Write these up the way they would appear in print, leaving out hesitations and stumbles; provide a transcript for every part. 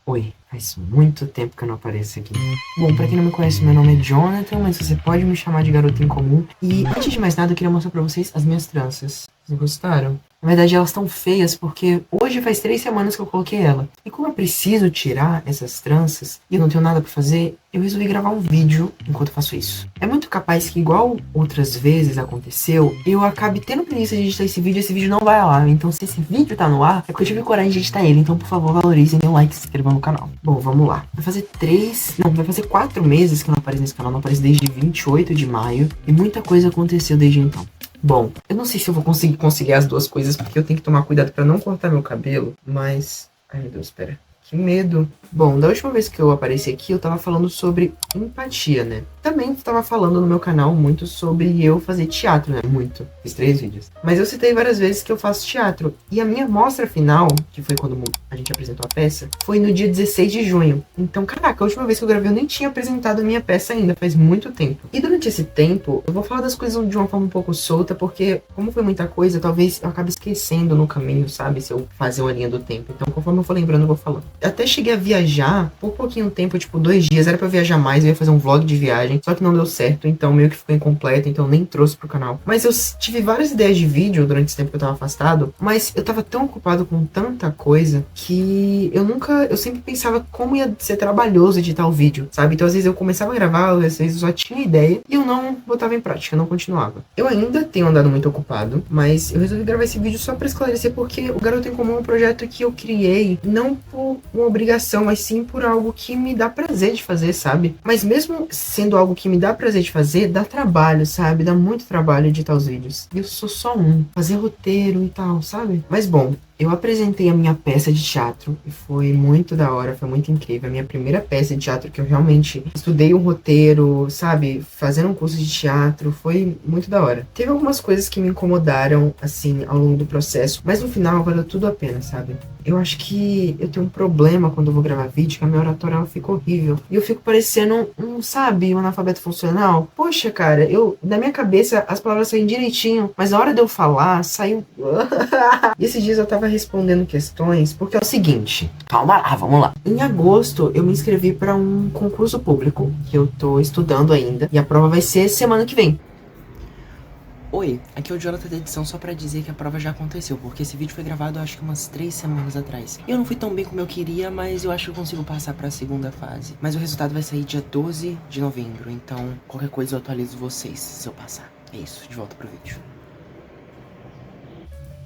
Oi, faz muito tempo que eu não apareço aqui. Bom, pra quem não me conhece, meu nome é Jonathan, mas você pode me chamar de Garoto Incomum. E antes de mais nada, eu queria mostrar pra vocês as minhas tranças. Vocês gostaram? Na verdade, elas estão feias porque hoje faz 3 semanas que eu coloquei ela. E como eu preciso tirar essas tranças e eu não tenho nada pra fazer, eu resolvi gravar um vídeo enquanto eu faço isso. É muito capaz que, igual outras vezes aconteceu, eu acabe tendo preguiça de editar esse vídeo e esse vídeo não vai ao ar. Então, se esse vídeo tá no ar, é porque eu tive coragem de editar ele. Então, por favor, valorizem, dêem um like e se inscrevam no canal. Bom, vamos lá. Vai fazer 4 meses que eu não apareço nesse canal. Não apareço desde 28 de maio. E muita coisa aconteceu desde então. Bom, eu não sei se eu vou conseguir conciliar as duas coisas, porque eu tenho que tomar cuidado pra não cortar meu cabelo, mas... Ai, meu Deus, espera. Que medo. Bom, da última vez que eu apareci aqui, eu tava falando sobre empatia, né? Também tava falando no meu canal muito sobre eu fazer teatro, né? Muito. Fiz 3 vídeos. Mas eu citei várias vezes que eu faço teatro. E a minha mostra final, que foi quando a gente apresentou a peça, foi no dia 16 de junho. Então, caraca, a última vez que eu gravei eu nem tinha apresentado a minha peça ainda, faz muito tempo. E durante esse tempo, eu vou falar das coisas de uma forma um pouco solta, porque como foi muita coisa, talvez eu acabe esquecendo no caminho, sabe? Se eu fazer uma linha do tempo. Então, conforme eu for lembrando, eu vou falando. Eu até cheguei a viajar por pouquinho tempo, tipo 2 dias, era pra viajar mais, eu ia fazer um vlog de viagem, só que não deu certo, então meio que ficou incompleto, então nem trouxe pro canal. Mas eu tive várias ideias de vídeo durante esse tempo que eu tava afastado, mas eu tava tão ocupado com tanta coisa que eu sempre pensava como ia ser trabalhoso editar o vídeo, sabe? Então às vezes eu começava a gravar, às vezes eu só tinha ideia e eu não botava em prática, não continuava. Eu ainda tenho andado muito ocupado, mas eu resolvi gravar esse vídeo só pra esclarecer porque o Garoto em Comum é um projeto que eu criei, não por uma obrigação, mas sim por algo que me dá prazer de fazer, sabe? Mas mesmo sendo algo que me dá prazer de fazer, dá trabalho, sabe? Dá muito trabalho editar os vídeos. E eu sou só fazer roteiro e tal, sabe? Mas bom, eu apresentei a minha peça de teatro e foi muito da hora, foi muito incrível. A minha primeira peça de teatro que eu realmente estudei um roteiro, sabe? Fazendo um curso de teatro, foi muito da hora. Teve algumas coisas que me incomodaram, assim, ao longo do processo, mas no final valeu tudo a pena, sabe? Eu acho que eu tenho um problema quando eu vou gravar vídeo, que a minha oratória ela fica horrível. E eu fico parecendo sabe, um analfabeto funcional. Poxa, cara, na minha cabeça as palavras saem direitinho, mas na hora de eu falar, saiu... E esses dias eu tava respondendo questões, porque é o seguinte, calma lá, vamos lá. Em agosto, eu me inscrevi pra um concurso público, que eu tô estudando ainda, e a prova vai ser semana que vem. Oi, aqui é o Jonathan da edição só pra dizer que a prova já aconteceu, porque esse vídeo foi gravado acho que umas 3 semanas atrás. Eu não fui tão bem como eu queria, mas eu acho que eu consigo passar pra segunda fase. Mas o resultado vai sair dia 12 de novembro, então qualquer coisa eu atualizo vocês se eu passar. É isso, de volta pro vídeo.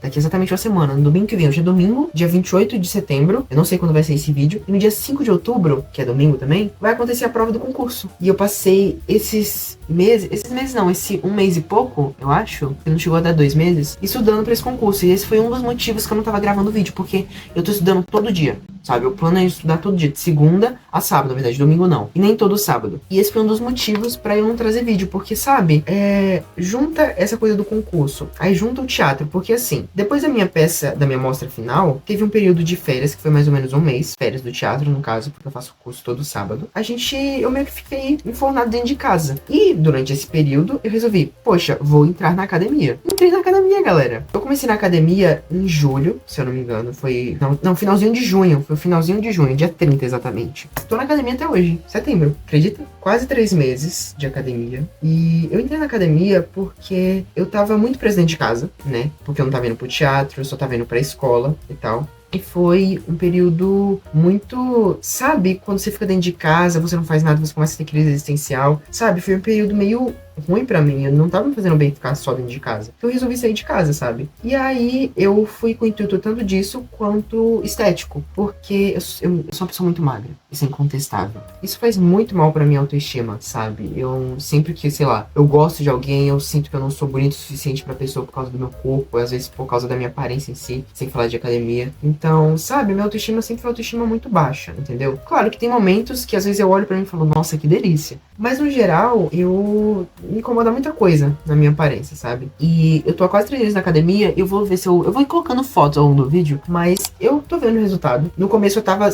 Daqui exatamente uma semana, no domingo que vem, hoje é domingo, dia 28 de setembro, eu não sei quando vai sair esse vídeo, e no dia 5 de outubro, que é domingo também, vai acontecer a prova do concurso. E eu passei esse 1 mês e pouco, eu acho, que não chegou a dar 2 meses, estudando pra esse concurso. E esse foi um dos motivos que eu não tava gravando vídeo, porque eu tô estudando todo dia, sabe? Eu planejo estudar todo dia, de segunda a sábado, na verdade, domingo não. E nem todo sábado. E esse foi um dos motivos pra eu não trazer vídeo, porque, sabe, junta essa coisa do concurso, aí junta o teatro, porque assim, depois da minha peça, da minha mostra final, teve um período de férias, que foi mais ou menos 1 mês, férias do teatro, no caso, porque eu faço curso todo sábado. Eu meio que fiquei enfornado dentro de casa. E durante esse período, eu resolvi, poxa, vou entrar na academia. Entrei na academia, galera. Eu comecei na academia em julho, se eu não me engano, foi... Não, finalzinho de junho, foi o finalzinho de junho, dia 30 exatamente. Tô na academia até hoje, setembro, acredita? Quase 3 meses de academia. E eu entrei na academia porque eu tava muito preso dentro de casa, né? Porque eu não tava indo pro teatro, eu só tava indo pra escola e tal. E foi um período muito, sabe, quando você fica dentro de casa, você não faz nada, você começa a ter crise existencial, sabe? Foi um período meio ruim pra mim, eu não tava me fazendo bem ficar só dentro de casa. Então eu resolvi sair de casa, sabe? E aí eu fui com o intuito tanto disso quanto estético, porque eu sou uma pessoa muito magra, isso é incontestável. Isso faz muito mal pra minha autoestima, sabe? Eu sempre que, sei lá, eu gosto de alguém, eu sinto que eu não sou bonito o suficiente pra pessoa por causa do meu corpo, às vezes por causa da minha aparência em si, sem falar de academia. Então, sabe, minha autoestima sempre foi uma autoestima muito baixa, entendeu? Claro que tem momentos que às vezes eu olho pra mim e falo, nossa, que delícia. Mas no geral, eu me incomoda muita coisa na minha aparência, sabe? E eu tô há quase 3 meses na academia, eu vou ver se eu vou ir colocando fotos ao longo do vídeo, mas eu tô vendo o resultado. No começo eu tava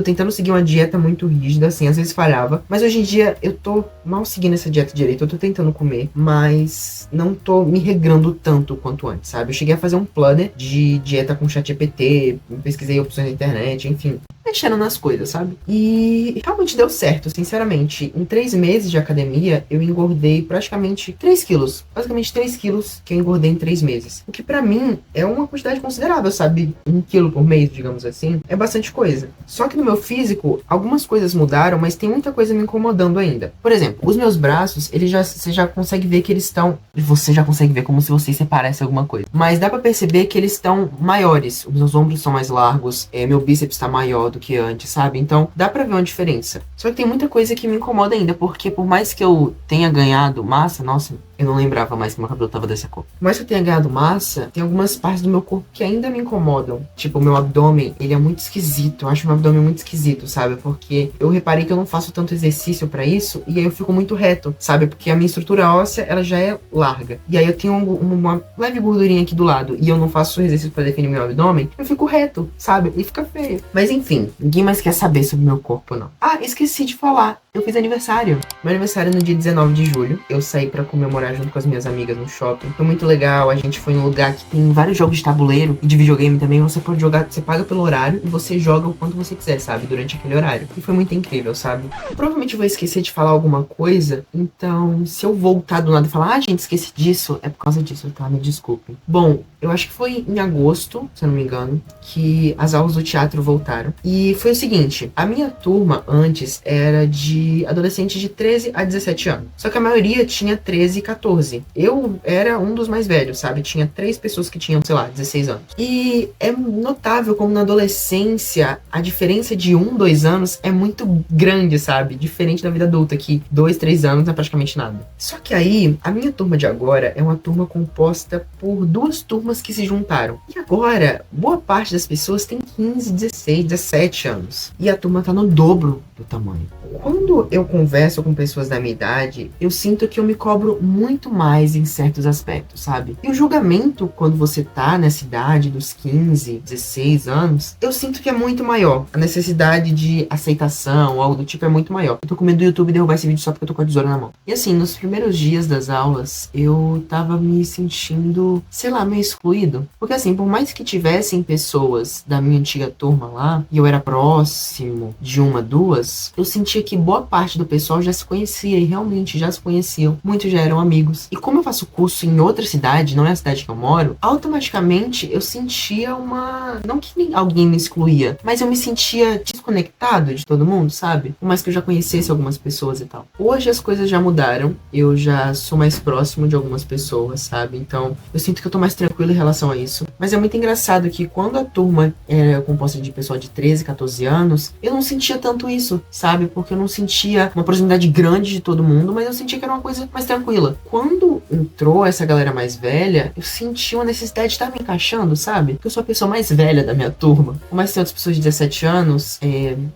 tentando seguir uma dieta muito rígida, assim, às vezes falhava, mas hoje em dia eu tô mal seguindo essa dieta direito, eu tô tentando comer, mas não tô me regrando tanto quanto antes, sabe? Eu cheguei a fazer um planner de dieta com ChatGPT, pesquisei opções na internet, enfim, mexendo nas coisas, sabe? E realmente deu certo, sinceramente. Em 3 meses de academia, eu engordei praticamente 3 quilos. Basicamente 3 quilos que eu engordei em 3 meses. O que pra mim é uma quantidade considerável, sabe? 1 quilo por mês, digamos assim, é bastante coisa. Só que no meu físico, algumas coisas mudaram, mas tem muita coisa me incomodando ainda. Por exemplo, os meus braços, você já consegue ver que eles estão... Você já consegue ver como se vocês se parecem alguma coisa. Mas dá pra perceber que eles estão maiores. Os meus ombros são mais largos, meu bíceps tá maior do que antes, sabe? Então, dá pra ver uma diferença. Só que tem muita coisa que me incomoda ainda, porque por mais que eu tenha ganhado massa, nossa, eu não lembrava mais que meu cabelo tava dessa cor. Por mais que eu tenha ganhado massa, tem algumas partes do meu corpo que ainda me incomodam. Tipo, o meu abdômen, ele é muito esquisito. Eu acho meu abdômen muito esquisito, sabe? Porque eu reparei que eu não faço tanto exercício pra isso, e aí eu fico muito reto, sabe? Porque a minha estrutura óssea, ela já é larga. E aí eu tenho uma leve gordurinha aqui do lado, e eu não faço exercício pra definir meu abdômen, eu fico reto, sabe? E fica feio. Mas enfim, ninguém mais quer saber sobre meu corpo, não. Ah, esqueci de falar. Eu fiz aniversário. Meu aniversário é no dia 19 de julho. Eu saí pra comemorar junto com as minhas amigas no shopping. Foi muito legal. A gente foi num lugar que tem vários jogos de tabuleiro e de videogame também. Você pode jogar, você paga pelo horário e você joga o quanto você quiser, sabe? Durante aquele horário. E foi muito incrível, sabe? Eu provavelmente vou esquecer de falar alguma coisa. Então, se eu voltar do nada e falar, gente, esqueci disso, é por causa disso, tá? Me desculpem. Bom, eu acho que foi em agosto, se eu não me engano, que as aulas do teatro voltaram. E foi o seguinte, a minha turma antes era de adolescentes de 13 a 17 anos. Só que a maioria tinha 13 e 14. Eu era um dos mais velhos, sabe? Tinha 3 pessoas que tinham, sei lá, 16 anos. E é notável como na adolescência a diferença de 1, 2 anos é muito grande, sabe? Diferente da vida adulta, que 2, 3 anos é praticamente nada. Só que aí, a minha turma de agora é uma turma composta por 2 turmas que se juntaram. E agora, boa parte das pessoas tem 15, 16, 17 anos. E a turma tá no dobro do tamanho. Quando eu converso com pessoas da minha idade, eu sinto que eu me cobro muito mais em certos aspectos, sabe? E o julgamento, quando você tá nessa idade dos 15, 16 anos, eu sinto que é muito maior. A necessidade de aceitação, algo do tipo, é muito maior. Eu tô com medo do YouTube derrubar esse vídeo só porque eu tô com a tesoura na mão. E assim, nos primeiros dias das aulas, eu tava me sentindo, sei lá, meio excluído. Porque assim, por mais que tivessem pessoas da minha antiga turma lá, e eu era próximo de uma, 2, eu sentia que boa parte do pessoal já se conhecia e realmente já se conheciam. Muitos já eram amigos. E como eu faço curso em outra cidade, não é a cidade que eu moro, automaticamente eu sentia uma... Não que alguém me excluía, mas eu me sentia desconectado de todo mundo, sabe? Por mais que eu já conhecesse algumas pessoas e tal. Hoje as coisas já mudaram. Eu já sou mais próximo de algumas pessoas, sabe? Então eu sinto que eu tô mais tranquilo em relação a isso. Mas é muito engraçado que quando a turma era composta de pessoal de 13, 14 anos, eu não sentia tanto isso, sabe? Porque eu não sentia uma proximidade grande de todo mundo, mas eu sentia que era uma coisa mais tranquila. Quando entrou essa galera mais velha, eu senti uma necessidade de estar me encaixando, sabe? Porque eu sou a pessoa mais velha da minha turma. Por mais que tenha outras pessoas de 17 anos,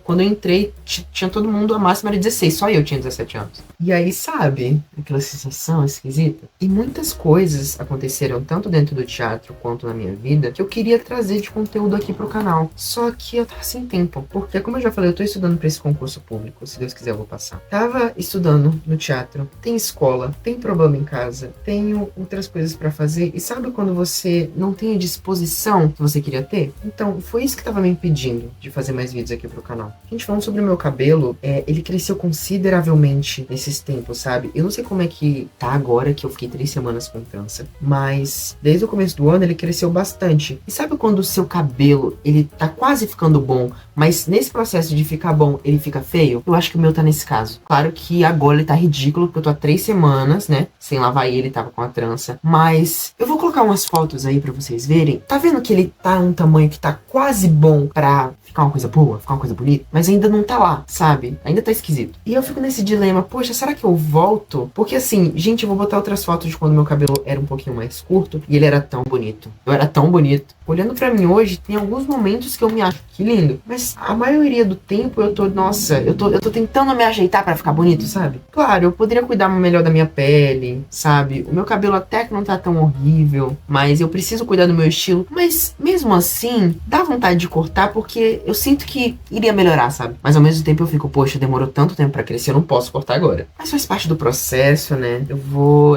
quando eu entrei, tinha todo mundo, a máxima era 16, só eu tinha 17 anos. E aí, sabe? Aquela sensação esquisita. E muitas coisas aconteceram, tanto dentro do teatro quanto na minha vida, que eu queria trazer de conteúdo aqui pro canal. Só que eu tava sem tempo. Porque, como eu já falei, eu tô estudando pra esse concurso público. Se Deus quiser, eu vou passar. Tava estudando no teatro. Tem escola, tem problema em casa, tenho outras coisas pra fazer. E sabe quando você não tem a disposição que você queria ter? Então, foi isso que tava me impedindo de fazer mais vídeos aqui pro canal. Gente, falando sobre o meu cabelo, ele cresceu consideravelmente nesses tempos, sabe? Eu não sei como é que tá agora, que eu fiquei 3 semanas com trança, mas desde o começo do ano ele cresceu bastante. E sabe quando o seu cabelo, ele tá quase ficando bom, mas nesse processo de ficar bom, ele fica feio? Eu acho que o meu tá nesse caso. Claro que agora ele tá ridículo, porque eu tô há 3 semanas, né? Sem lavar ele, tava com a trança. Mas eu vou colocar umas fotos aí pra vocês verem. Tá vendo que ele tá um tamanho que tá quase bom pra ficar uma coisa boa, ficar uma coisa bonita, mas ainda não tá lá, sabe? Ainda tá esquisito. E eu fico nesse dilema, poxa, será que eu volto? Porque assim, gente, eu vou botar outras fotos de quando meu cabelo era um pouquinho mais curto, e ele era tão bonito. Eu era tão bonito. Olhando pra mim hoje, tem alguns momentos que eu me acho que lindo. Mas a maioria do tempo eu tô, nossa, eu tô tentando me ajeitar pra ficar bonito, sabe? Claro, eu poderia cuidar melhor da minha pele, sabe? O meu cabelo até que não tá tão horrível, mas eu preciso cuidar do meu estilo. Mas mesmo assim, dá vontade de cortar porque eu sinto que iria melhorar, sabe? Mas ao mesmo tempo eu fico, poxa, demorou tanto tempo pra crescer, eu não posso cortar agora. Mas faz parte do processo, né? Eu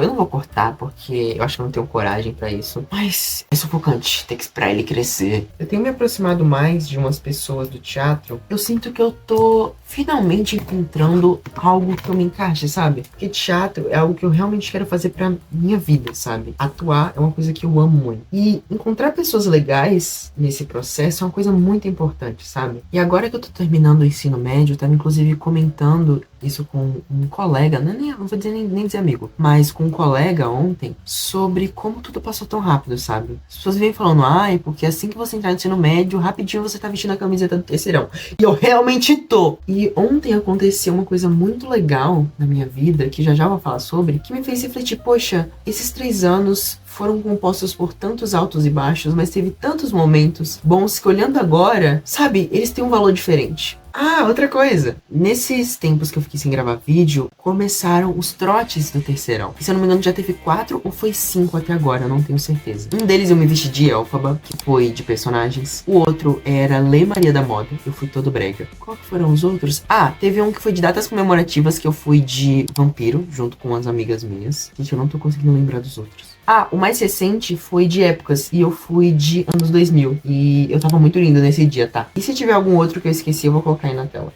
não vou cortar porque eu acho que eu não tenho coragem pra isso. Mas é sufocante ter que esperar ele crescer. Eu tenho me aproximado mais de umas pessoas do teatro. Eu sinto que eu tô finalmente encontrando algo que eu me encaixe, sabe? Porque teatro é algo que eu realmente quero fazer pra minha vida, sabe? Atuar é uma coisa que eu amo muito. E encontrar pessoas legais nesse processo é uma coisa muito importante, sabe? E agora que eu tô terminando o ensino médio, eu tava inclusive comentando isso com um colega, não vou dizer nem dizer amigo, mas com um colega ontem, sobre como tudo passou tão rápido, sabe? As pessoas vêm falando, ai, porque assim que você entrar no ensino médio, rapidinho você tá vestindo a camiseta do terceirão. E eu realmente tô! E ontem aconteceu uma coisa muito legal na minha vida, que já vou falar sobre, que me fez refletir, poxa, esses 3 anos foram compostos por tantos altos e baixos, mas teve tantos momentos bons que olhando agora, sabe, eles têm um valor diferente. Ah, outra coisa. Nesses tempos que eu fiquei sem gravar vídeo, começaram os trotes do terceirão. E, se eu não me engano, já teve 4 ou foi 5 até agora, eu não tenho certeza. Um deles eu me vesti de Elphaba, que foi de personagens. O outro era Lei Maria da Moda, eu fui todo brega. Qual que foram os outros? Ah, teve um que foi de datas comemorativas, que eu fui de vampiro, junto com as amigas minhas. Gente, eu não tô conseguindo lembrar dos outros. Ah, o mais recente foi de épocas, e eu fui de anos 2000. E eu tava muito lindo nesse dia, tá? E se tiver algum outro que eu esqueci, eu vou colocar aí na tela.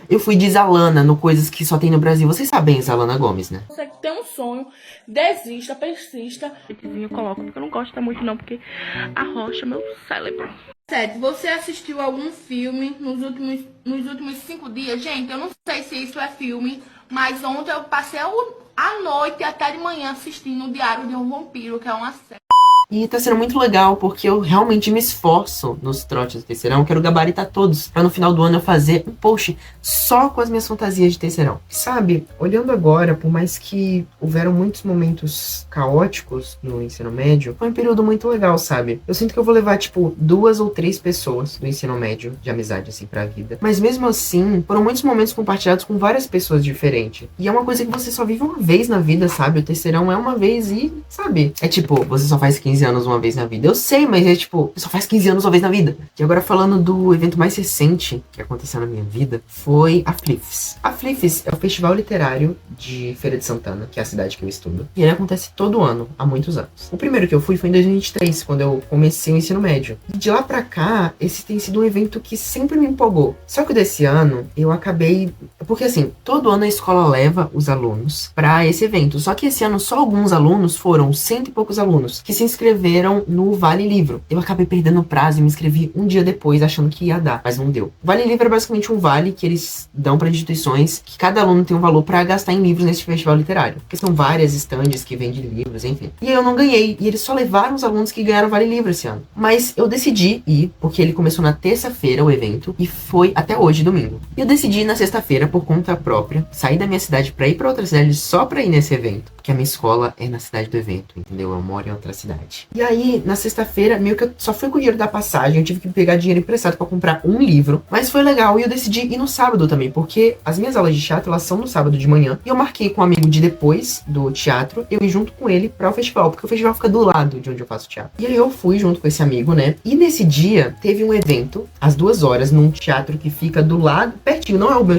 Eu fui de Zalana, no Coisas que só tem no Brasil. Vocês sabem Zalana Gomes, né? Você que tem um sonho, desista, persista. Eu coloco, porque eu não gosto muito não, porque arrocha meu cérebro. 7. Você assistiu algum filme nos últimos 5 dias? Gente, eu não sei se isso é filme, mas ontem eu passei a noite até de manhã assistindo o Diário de um Vampiro, que é uma série. E tá sendo muito legal, porque eu realmente me esforço nos trotes do terceirão. Eu quero gabaritar todos, pra no final do ano eu fazer um post só com as minhas fantasias de terceirão. Sabe, olhando agora, por mais que houveram muitos momentos caóticos no ensino médio, foi um período muito legal, sabe? Eu sinto que eu vou levar, tipo, 2 ou 3 pessoas do ensino médio de amizade, assim, pra vida. Mas mesmo assim, foram muitos momentos compartilhados com várias pessoas diferentes. E é uma coisa que você só vive uma vez na vida, sabe? O terceirão é uma vez e, sabe? É tipo, você só faz 15 anos uma vez na vida. Eu sei, mas é tipo, você só faz 15 anos uma vez na vida. E agora falando do evento mais recente que aconteceu na minha vida, foi a Flifes. A Flifes é o festival literário de Feira de Santana, que é a cidade que eu estudo. E ele acontece todo ano, há muitos anos. O primeiro que eu fui foi em 2023, quando eu comecei o ensino médio. E de lá pra cá, esse tem sido um evento que sempre me empolgou. Só que desse ano, eu acabei... Porque assim, todo ano a escola leva os alunos pra esse evento. Só que esse ano só alguns alunos foram, 100 e poucos alunos, que se inscreveram no Vale Livro. Eu acabei perdendo o prazo e me inscrevi um dia depois, achando que ia dar, mas não deu. O Vale Livro é basicamente um vale que eles dão para instituições, que cada aluno tem um valor para gastar em livros nesse festival literário. Porque são várias estandes que vendem livros, enfim. E aí eu não ganhei, e eles só levaram os alunos que ganharam o Vale Livro esse ano. Mas eu decidi ir, porque ele começou na terça-feira, o evento, e foi até hoje, domingo. E eu decidi ir na sexta-feira, por conta própria, sair da minha cidade para ir para outra cidade só para ir nesse evento. Porque a minha escola é na cidade do evento, entendeu? Eu moro em outra cidade. E aí, na sexta-feira, meio que eu só fui com o dinheiro da passagem, eu tive que pegar dinheiro emprestado pra comprar um livro, mas foi legal, e eu decidi ir no sábado também, porque as minhas aulas de teatro, elas são no sábado de manhã, e eu marquei com um amigo de depois do teatro, eu ir junto com ele pra o festival, porque o festival fica do lado de onde eu faço teatro. E aí eu fui junto com esse amigo, né, e nesse dia, teve um evento, às 2 horas, num teatro que fica do lado, pertinho, não é o meu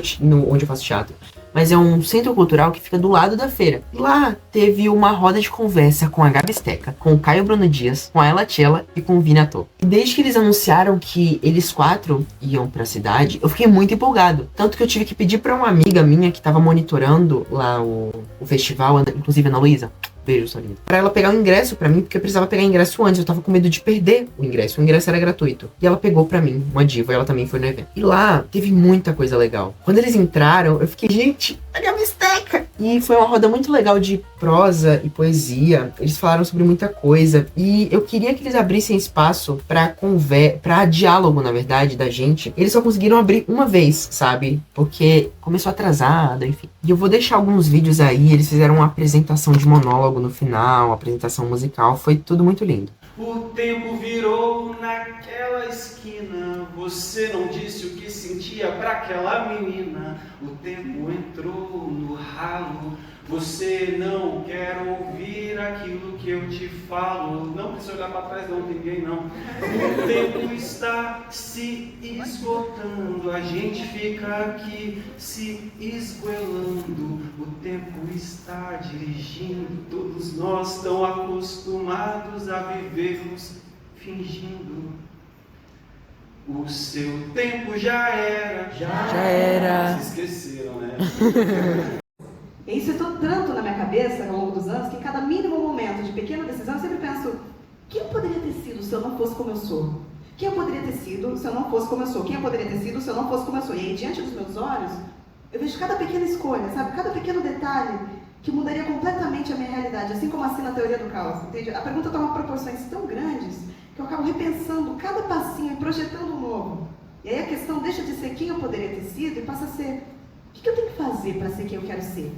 onde eu faço teatro, mas é um centro cultural que fica do lado da feira. E lá teve uma roda de conversa com a Gabi Steca, com o Caio Bruno Dias, com a Ella Tchela e com o Vini Ator. E desde que eles anunciaram que eles 4 iam pra cidade, eu fiquei muito empolgado. Tanto que eu tive que pedir pra uma amiga minha que tava monitorando lá o festival, inclusive a Ana Luísa, beijo, sua linda, pra ela pegar o ingresso pra mim, porque eu precisava pegar ingresso antes, eu tava com medo de perder o ingresso era gratuito. E ela pegou pra mim, uma diva, e ela também foi no evento. E lá, teve muita coisa legal. Quando eles entraram, eu fiquei, gente, a Gabi Steca! E foi uma roda muito legal de prosa e poesia, eles falaram sobre muita coisa, e eu queria que eles abrissem espaço pra diálogo, na verdade, da gente. Eles só conseguiram abrir uma vez, sabe? Porque começou atrasado, enfim. E eu vou deixar alguns vídeos aí, eles fizeram uma apresentação de monólogo no final, uma apresentação musical, foi tudo muito lindo. O tempo virou naquela esquina. Você não disse o que sentia pra aquela menina. O tempo entrou no ralo. Você não quer ouvir aquilo que eu te falo. Não precisa olhar pra trás, não tem ninguém não. O tempo está se esgotando. A gente fica aqui se esgoelando. O tempo está dirigindo. Todos nós tão acostumados a vivermos fingindo. O seu tempo já era. Já era. Se esqueceram, né? E isso entrou tanto na minha cabeça ao longo dos anos que em cada mínimo momento de pequena decisão eu sempre penso: quem eu poderia ter sido se eu não fosse como eu sou? Quem eu poderia ter sido se eu não fosse como eu sou? Quem eu poderia ter sido se eu não fosse como eu sou? E aí, diante dos meus olhos, eu vejo cada pequena escolha, sabe? Cada pequeno detalhe que mudaria completamente a minha realidade, assim como assim na teoria do caos, entende? A pergunta toma proporções tão grandes que eu acabo repensando cada passinho e projetando um novo. E aí a questão deixa de ser quem eu poderia ter sido e passa a ser: o que eu tenho que fazer para ser quem eu quero ser?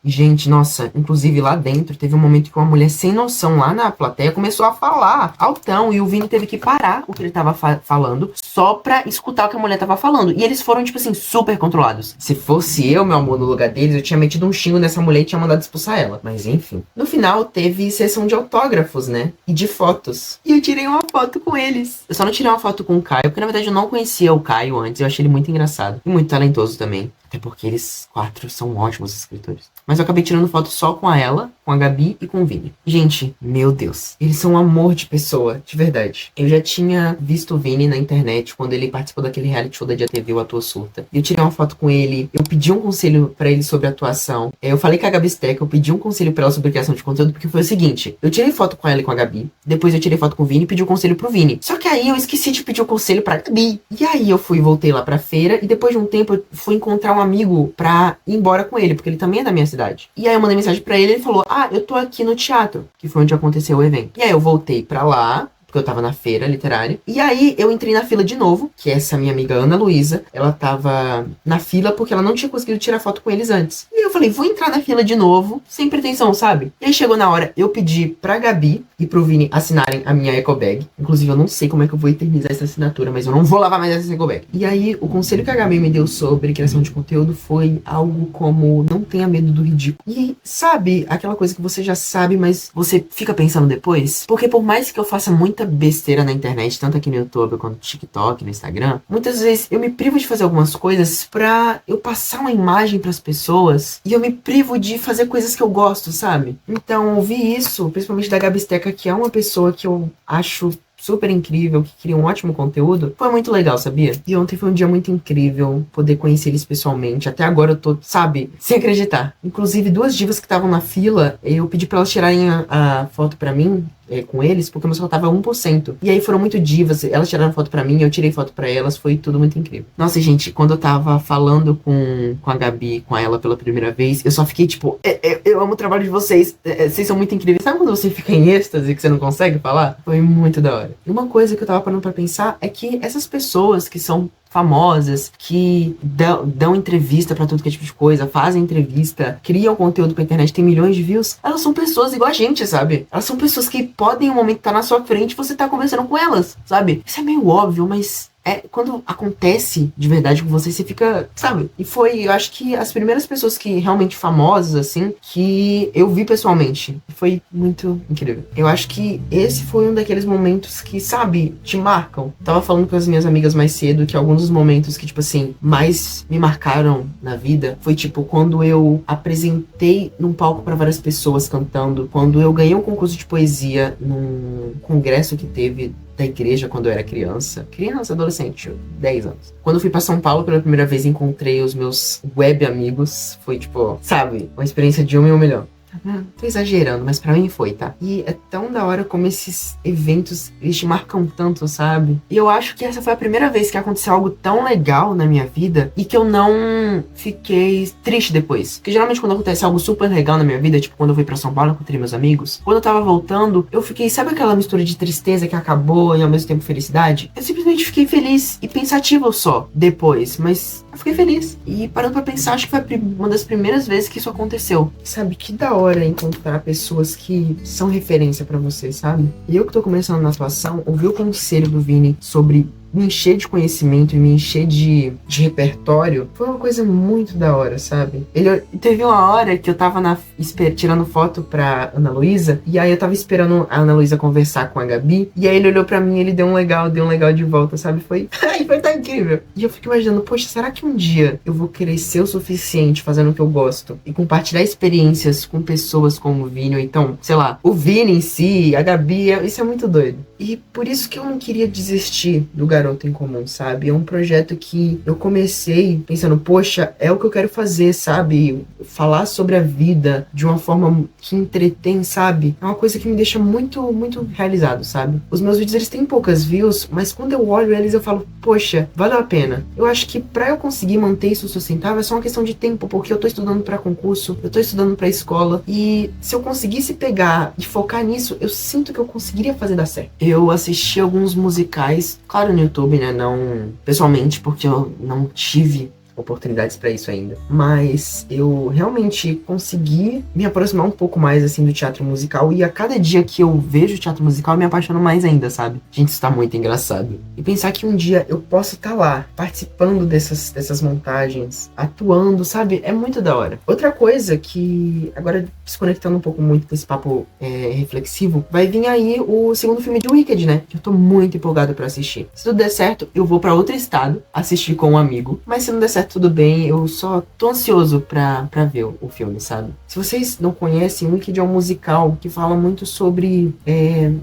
Gente, nossa, inclusive lá dentro teve um momento que uma mulher sem noção lá na plateia começou a falar altão e o Vini teve que parar o que ele tava falando só pra escutar o que a mulher tava falando. E eles foram, tipo assim, super controlados. Se fosse eu, meu amor, no lugar deles, eu tinha metido um xingo nessa mulher e tinha mandado expulsar ela. Mas enfim. No final teve sessão de autógrafos, né? E de fotos. E eu tirei uma foto com eles. Eu só não tirei uma foto com o Caio, porque na verdade eu não conhecia o Caio antes. Eu achei ele muito engraçado e muito talentoso também. Até porque eles 4 são ótimos escritores. Mas eu acabei tirando foto só com ela, com a Gabi e com o Vini. Gente, meu Deus. Eles são um amor de pessoa, de verdade. Eu já tinha visto o Vini na internet quando ele participou daquele reality show da Dia TV, o Atua Surta. Eu tirei uma foto com ele, eu pedi um conselho pra ele sobre atuação. Eu falei com a Gabi Steca, eu pedi um conselho pra ela sobre criação de conteúdo, porque foi o seguinte: eu tirei foto com ela e com a Gabi, depois eu tirei foto com o Vini e pedi um conselho pro Vini. Só que aí eu esqueci de pedir o conselho pra Gabi. E aí eu voltei lá pra feira e depois de um tempo eu fui encontrar um amigo pra ir embora com ele, porque ele também é da minha cidade. E aí eu mandei mensagem pra ele e ele falou: ah, eu tô aqui no teatro, que foi onde aconteceu o evento. E aí eu voltei pra lá, porque eu tava na feira literária. E aí eu entrei na fila de novo, que essa minha amiga Ana Luísa, ela tava na fila porque ela não tinha conseguido tirar foto com eles antes. E eu falei: vou entrar na fila de novo, sem pretensão, sabe? E aí chegou na hora, eu pedi pra Gabi e pro Vini assinarem a minha eco bag. Inclusive eu não sei como é que eu vou eternizar essa assinatura, mas eu não vou lavar mais essa eco bag. E aí o conselho que a Gabi me deu sobre criação de conteúdo foi algo como: não tenha medo do ridículo. E sabe aquela coisa que você já sabe, mas você fica pensando depois? Porque por mais que eu faça muita besteira na internet, tanto aqui no YouTube quanto no TikTok, no Instagram, muitas vezes eu me privo de fazer algumas coisas pra eu passar uma imagem pras pessoas, e eu me privo de fazer coisas que eu gosto, sabe? Então, ouvir isso, principalmente da Gabi Steca, que é uma pessoa que eu acho super incrível, que cria um ótimo conteúdo, foi muito legal, sabia? E ontem foi um dia muito incrível poder conhecer eles pessoalmente. Até agora eu tô, sabe, sem acreditar. Inclusive, 2 divas que estavam na fila, eu pedi pra elas tirarem a foto pra mim, com eles, porque o meu celular tava 1%. E aí foram muito divas, elas tiraram foto pra mim, eu tirei foto pra elas, foi tudo muito incrível. Nossa, gente, quando eu tava falando com a Gabi, com ela pela primeira vez, eu só fiquei tipo: eu amo o trabalho de vocês, vocês são muito incríveis. Sabe quando você fica em êxtase que você não consegue falar? Foi muito da hora. E uma coisa que eu tava parando pra pensar é que essas pessoas que são famosas, que dão entrevista pra tudo que é tipo de coisa, fazem entrevista, criam conteúdo pra internet, tem milhões de views, elas são pessoas igual a gente, sabe? Elas são pessoas que podem, em um momento, estar na sua frente e você tá conversando com elas, sabe? Isso é meio óbvio, mas quando acontece de verdade com você fica, sabe? E foi, eu acho que as primeiras pessoas que realmente famosas, assim, que eu vi pessoalmente. Foi muito incrível. Eu acho que esse foi um daqueles momentos que, sabe, te marcam. Tava falando com as minhas amigas mais cedo que alguns dos momentos que, tipo assim, mais me marcaram na vida foi, tipo, quando eu apresentei num palco pra várias pessoas cantando, quando eu ganhei um concurso de poesia num congresso que teve da igreja quando eu era criança, adolescente, 10 anos. Quando eu fui pra São Paulo pela primeira vez, encontrei os meus web amigos, foi tipo, sabe, uma experiência de 1 em 1 milhão. Tô exagerando, mas pra mim foi, tá? E é tão da hora como esses eventos, eles te marcam tanto, sabe? E eu acho que essa foi a primeira vez que aconteceu algo tão legal na minha vida e que eu não fiquei triste depois. Porque geralmente quando acontece algo super legal na minha vida, tipo quando eu fui pra São Paulo, encontrei meus amigos, quando eu tava voltando, eu fiquei, sabe aquela mistura de tristeza que acabou e ao mesmo tempo felicidade? Eu simplesmente fiquei feliz e pensativo só depois, mas eu fiquei feliz. E parando pra pensar, acho que foi uma das primeiras vezes que isso aconteceu. Sabe, que da hora hora encontrar pessoas que são referência pra você, sabe? E eu que tô começando na atuação, ouvir o conselho do Vini sobre me encher de conhecimento e me encher de repertório foi uma coisa muito da hora, sabe? Teve uma hora que eu tava tirando foto pra Ana Luísa, e aí eu tava esperando a Ana Luísa conversar com a Gabi, e aí ele olhou pra mim e ele deu um legal de volta, sabe? Foi tão incrível. E eu fico imaginando, poxa, será que um dia eu vou crescer o suficiente fazendo o que eu gosto e compartilhar experiências com pessoas como o Vini, ou então, sei lá, o Vini em si, a Gabi, isso é muito doido. E por isso que eu não queria desistir do Garoto em Comum, sabe? É um projeto que eu comecei pensando, poxa, é o que eu quero fazer, sabe? Falar sobre a vida de uma forma que entretém, sabe? É uma coisa que me deixa muito, muito realizado, sabe? Os meus vídeos, eles têm poucas views, mas quando eu olho eles, eu falo, poxa, valeu a pena. Eu acho que pra eu conseguir manter isso sustentável é só uma questão de tempo, porque eu tô estudando pra concurso, eu tô estudando pra escola, e se eu conseguisse pegar e focar nisso, eu sinto que eu conseguiria fazer dar certo. Eu assisti alguns musicais, claro, no YouTube, né, não pessoalmente, porque eu não tive oportunidades pra isso ainda, mas eu realmente consegui me aproximar um pouco mais, assim, do teatro musical, e a cada dia que eu vejo teatro musical eu me apaixono mais ainda, sabe? Gente, isso tá muito engraçado. E pensar que um dia eu posso estar lá, participando dessas montagens, atuando, sabe? É muito da hora. Outra coisa que, agora desconectando um pouco muito desse papo reflexivo, vai vir aí o segundo filme de Wicked, né? Que eu tô muito empolgado pra assistir. Se tudo der certo, eu vou pra outro estado assistir com um amigo, mas se não der certo, tudo bem, eu só tô ansioso pra ver o filme, sabe? Se vocês não conhecem, Wicked é um musical que fala muito sobre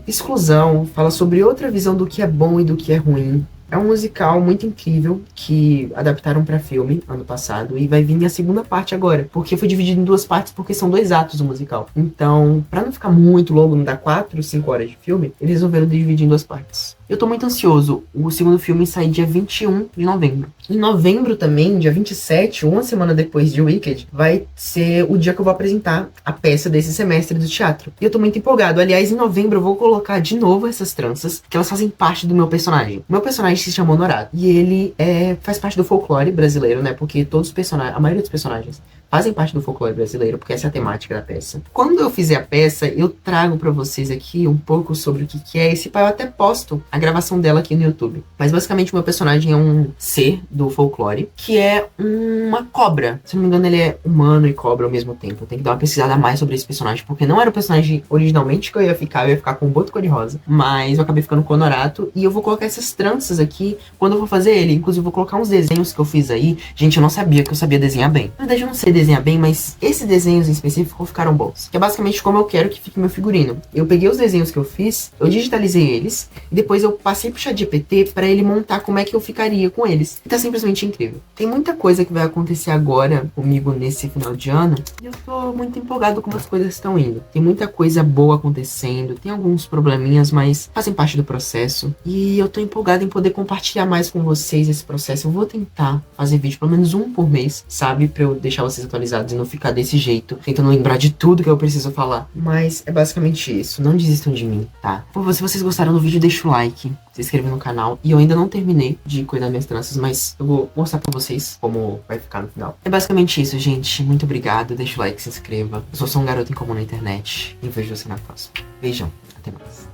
exclusão, fala sobre outra visão do que é bom e do que é ruim. É um musical muito incrível que adaptaram pra filme ano passado e vai vir a segunda parte agora, porque foi dividido em duas partes porque são 2 atos o musical. Então, pra não ficar muito longo, não dar 4, 5 horas de filme, eles resolveram dividir em 2 partes. Eu tô muito ansioso. O segundo filme sai dia 21 de novembro. Em novembro também, dia 27, uma semana depois de Wicked, vai ser o dia que eu vou apresentar a peça desse semestre do teatro. E eu tô muito empolgado. Aliás, em novembro eu vou colocar de novo essas tranças, que elas fazem parte do meu personagem. O meu personagem se chama Honorado. E ele faz parte do folclore brasileiro, né? Porque todos os personagens, a maioria dos personagens fazem parte do folclore brasileiro, porque essa é a temática da peça. Quando eu fizer a peça, eu trago pra vocês aqui um pouco sobre o que é esse pai. Eu até posto a gravação dela aqui no YouTube. Mas basicamente o meu personagem é um ser do folclore, que é uma cobra. Se não me engano, ele é humano e cobra ao mesmo tempo. Eu tenho que dar uma pesquisada a mais sobre esse personagem, porque não era o personagem originalmente que eu ia ficar com o Boto Cor-de-Rosa. Mas eu acabei ficando com o Honorato, e eu vou colocar essas tranças aqui quando eu vou fazer ele. Inclusive, eu vou colocar uns desenhos que eu fiz aí. Gente, eu não sabia que eu sabia desenhar bem. Na verdade, eu não sei desenhar bem, mas esses desenhos em específico ficaram bons. Que é basicamente como eu quero que fique meu figurino. Eu peguei os desenhos que eu fiz, eu digitalizei eles, e depois eu passei pro ChatGPT pra ele montar como é que eu ficaria com eles. E tá simplesmente incrível. Tem muita coisa que vai acontecer agora comigo nesse final de ano, e eu tô muito empolgado como as coisas estão indo. Tem muita coisa boa acontecendo, tem alguns probleminhas, mas fazem parte do processo. E eu tô empolgado em poder compartilhar mais com vocês esse processo. Eu vou tentar fazer vídeo pelo menos um por mês, sabe? Pra eu deixar vocês atualizados e não ficar desse jeito, tentando lembrar de tudo que eu preciso falar. Mas é basicamente isso. Não desistam de mim, tá? Por favor, se vocês gostaram do vídeo, deixa o like, se inscreva no canal. E eu ainda não terminei de cuidar das minhas tranças, mas eu vou mostrar pra vocês como vai ficar no final. É basicamente isso, gente. Muito obrigado. Deixa o like, se inscreva. Eu sou só um garoto em comum na internet. E vejo você na próxima. Beijão. Até mais.